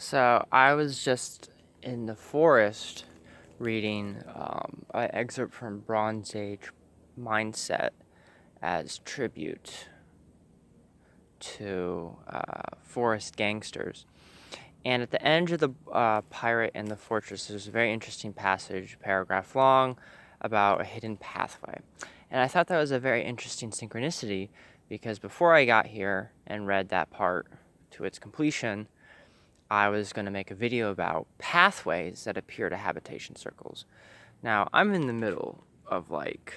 So I was just in the forest reading an excerpt from Bronze Age Mindset as tribute to forest gangsters. And at the end of the Pirate and the Fortress, there's a very interesting passage, paragraph long, about a hidden pathway. And I thought that was a very interesting synchronicity because before I got here and read that part to its completion, I was going to make a video about pathways that appear to habitation circles. Now, I'm in the middle of like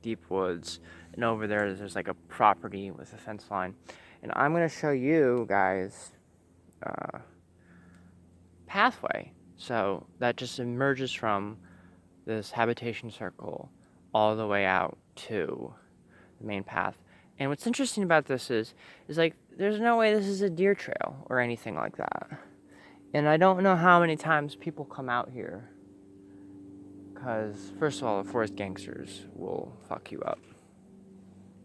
deep woods, and over there's like a property with a fence line. And I'm going to show you guys a pathway. So that just emerges from this habitation circle all the way out to the main path. And what's interesting about this is like there's no way this is a deer trail or anything like that. And I don't know how many times people come out here. Because, first of all, the forest gangsters will fuck you up.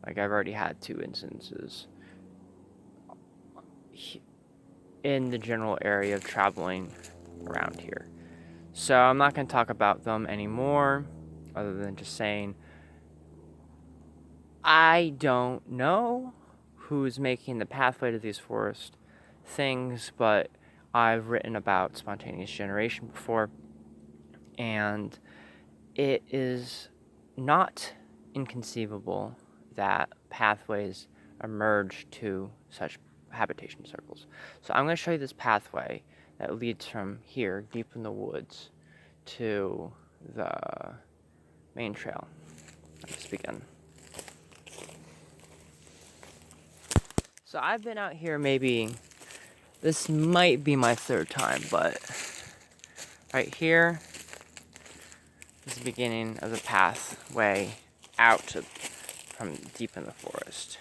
Like, I've already had 2 instances in the general area of traveling around here. So I'm not going to talk about them anymore, other than just saying, I don't know who's making the pathway to these forest things, but I've written about spontaneous generation before, and it is not inconceivable that pathways emerge to such habitation circles. So I'm going to show you this pathway that leads from here, deep in the woods, to the main trail. Let's begin. So I've been out here this might be my 3rd time, but right here is the beginning of the pathway out from deep in the forest.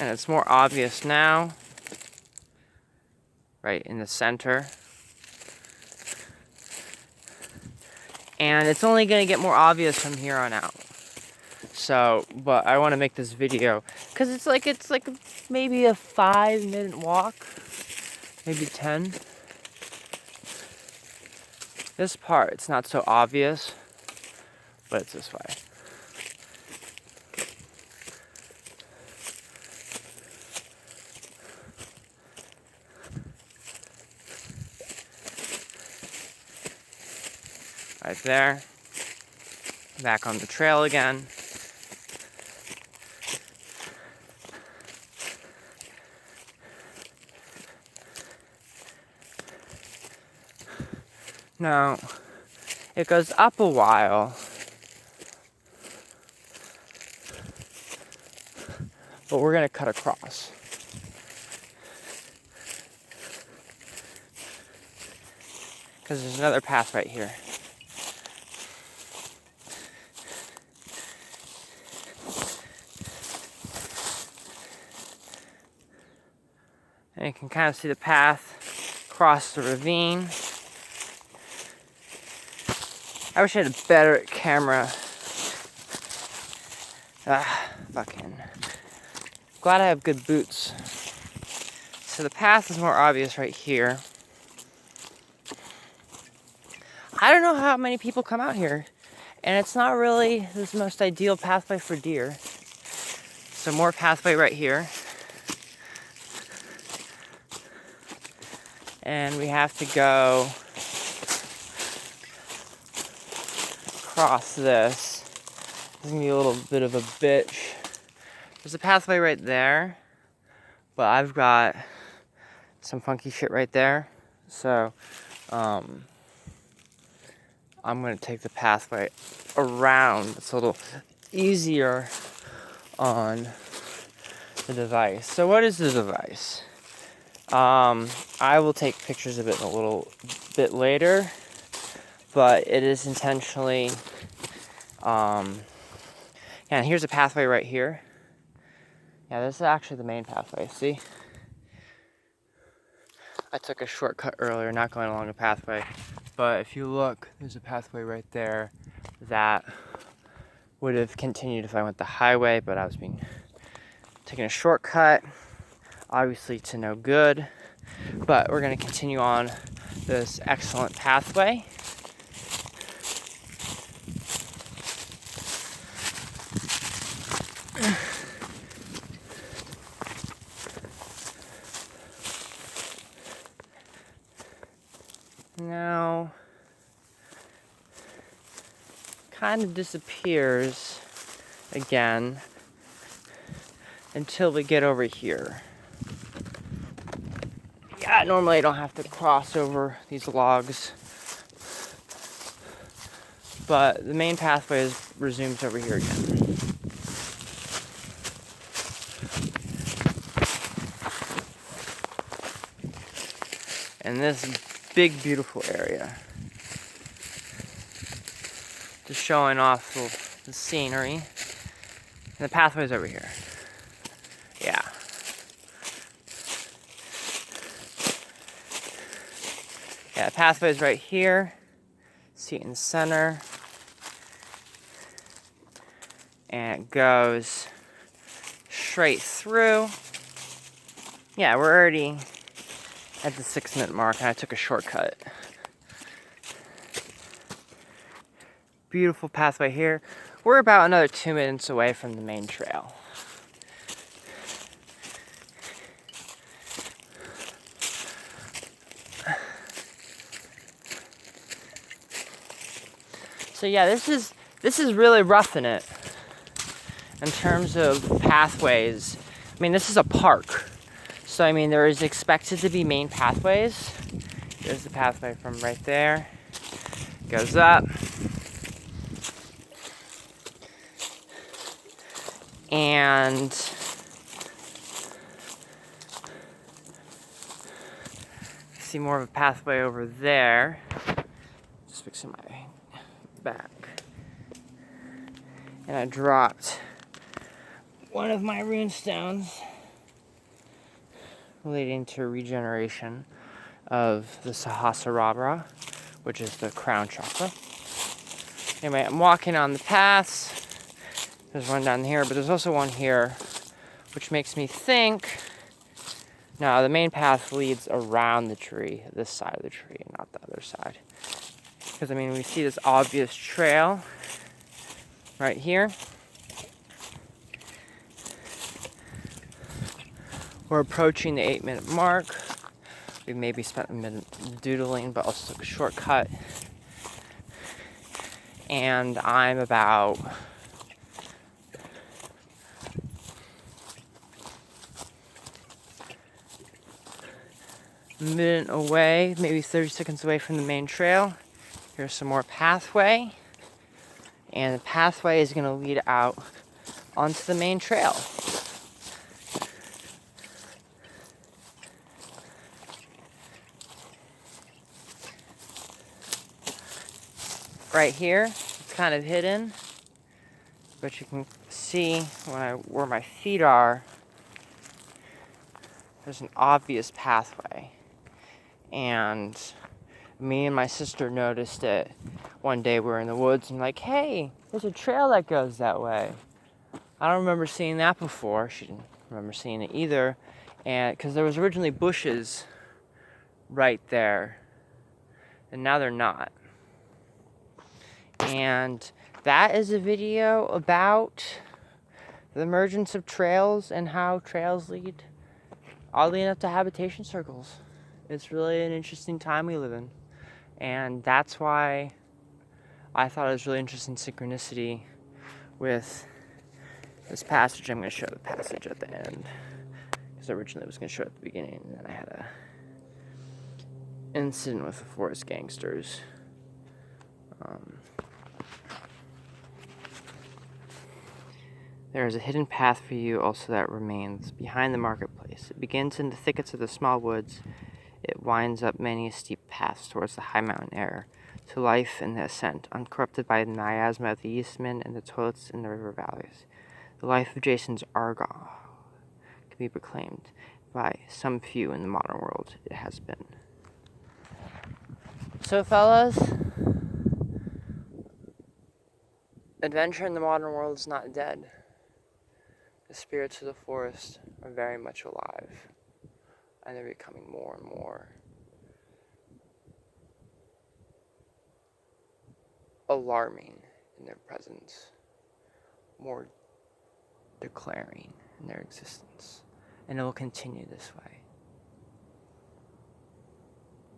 And it's more obvious now, right in the center. And it's only going to get more obvious from here on out. So, but I want to make this video because it's like maybe a 5-minute walk, maybe 10. This part, it's not so obvious, but it's this way. Right there. Back on the trail again. Now, it goes up a while, but we're going to cut across. Because there's another path right here. And you can kind of see the path across the ravine. I wish I had a better camera. Fucking. Glad I have good boots. So the path is more obvious right here. I don't know how many people come out here, and it's not really the most ideal pathway for deer. So more pathway right here. And we have to go across this. This is gonna be a little bit of a bitch. There's a pathway right there, but I've got some funky shit right there. So, I'm gonna take the pathway around. It's a little easier on the device. So what is the device? I will take pictures of it in a little bit later, but it is intentionally, and here's a pathway right here. Yeah, this is actually the main pathway, see? I took a shortcut earlier, not going along a pathway. But if you look, there's a pathway right there that would have continued if I went the highway, but I was taking a shortcut, obviously to no good. But we're gonna continue on this excellent pathway. Now, kind of disappears again until we get over here. Yeah, normally I don't have to cross over these logs, but the main pathway resumes over here again. And this big, beautiful area. Just showing off the scenery. And the pathway's over here. Yeah. Yeah, the pathway's right here. See it in the center. And it goes straight through. Yeah, we're already at the 6-minute mark, and I took a shortcut. Beautiful pathway here. We're about another 2 minutes away from the main trail. So yeah, this is really roughing it in terms of pathways. I mean, this is a park. So I mean, there is expected to be main pathways. There's the pathway from right there. Goes up. And see more of a pathway over there. Just fixing my back. And I dropped one of my rune stones relating to regeneration of the Sahasrara, which is the crown chakra. Anyway, I'm walking on the paths. There's one down here, but there's also one here, which makes me think, no, the main path leads around the tree, this side of the tree, not the other side. Because, I mean, we see this obvious trail right here. We're approaching the 8-minute mark. We maybe spent a minute doodling, but also took a shortcut. And I'm about a minute away, maybe 30 seconds away from the main trail. Here's some more pathway. And the pathway is going to lead out onto the main trail. Right here, it's kind of hidden, but you can see where my feet are, there's an obvious pathway. And me and my sister noticed it one day. We were in the woods and like, hey, there's a trail that goes that way. I don't remember seeing that before. She didn't remember seeing it either. And because there was originally bushes right there, and now they're not. And that is a video about the emergence of trails and how trails lead, oddly enough, to habitation circles. It's really an interesting time we live in. And that's why I thought it was really interesting synchronicity with this passage. I'm going to show the passage at the end, because originally I was going to show it at the beginning, and then I had a incident with the forest gangsters. There is a hidden path for you also that remains behind the marketplace. It begins in the thickets of the small woods. It winds up many steep paths towards the high mountain air, to life in the ascent, uncorrupted by the miasma of the Eastman and the toilets in the river valleys. The life of Jason's Argyle can be proclaimed. by some few in the modern world, it has been. So, fellas, adventure in the modern world is not dead. The spirits of the forest are very much alive, and they're becoming more and more alarming in their presence, more declaring in their existence, and it will continue this way.